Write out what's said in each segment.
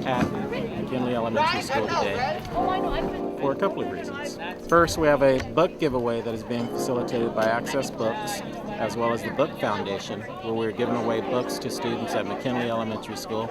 at McKinley Elementary School today for a couple of reasons. First, we have a book giveaway that is being facilitated by Access Books, as well as the Book Foundation, where we're giving away books to students at McKinley Elementary School.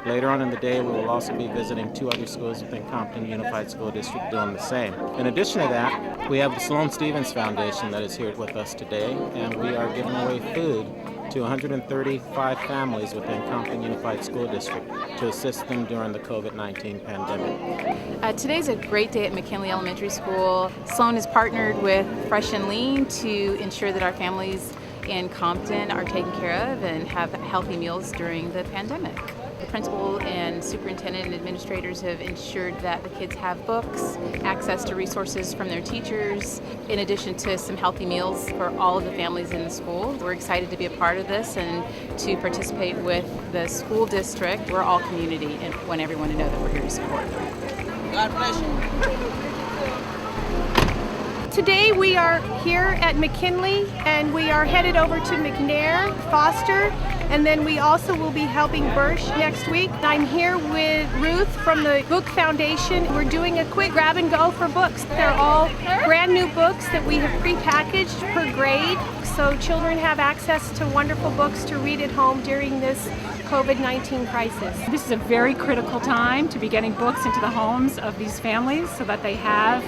Later on in the day, we will also be visiting 2 other schools within Compton Unified School District doing the same. In addition to that, we have the Sloane Stephens Foundation that is here with us today, and we are giving away food to 135 families within Compton Unified School District to assist them during the COVID-19 pandemic. Today's a great day at McKinley Elementary School. Sloane has partnered with Fresh and Lean to ensure that our families in Compton are taken care of and have healthy meals during the pandemic. The principal and superintendent and administrators have ensured that the kids have books, access to resources from their teachers, in addition to some healthy meals for all of the families in the school. We're excited to be a part of this and to participate with the school district. We're all community and want everyone to know that we're here to support them. God bless you. Today we are here at McKinley and we are headed over to McNair, Foster, and then we also will be helping Birch next week. I'm here with Ruth from the Book Foundation. We're doing a quick grab and go for books. They're all brand new books that we have pre-packaged per grade, so children have access to wonderful books to read at home during this COVID-19 crisis. This is a very critical time to be getting books into the homes of these families so that they have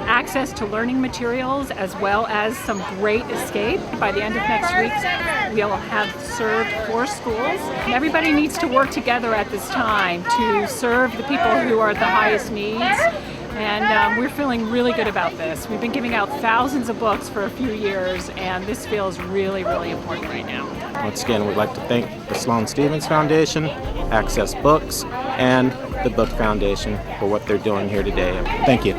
access to learning materials as well as some great escape. By the end of next week, we'll have served 4 schools. And everybody needs to work together at this time to serve the people who are at the highest needs. And we're feeling really good about this. We've been giving out thousands of books for a few years, and this feels really, really important right now. Once again, we'd like to thank the Sloane Stephens Foundation, Access Books, and the Book Foundation for what they're doing here today. Thank you.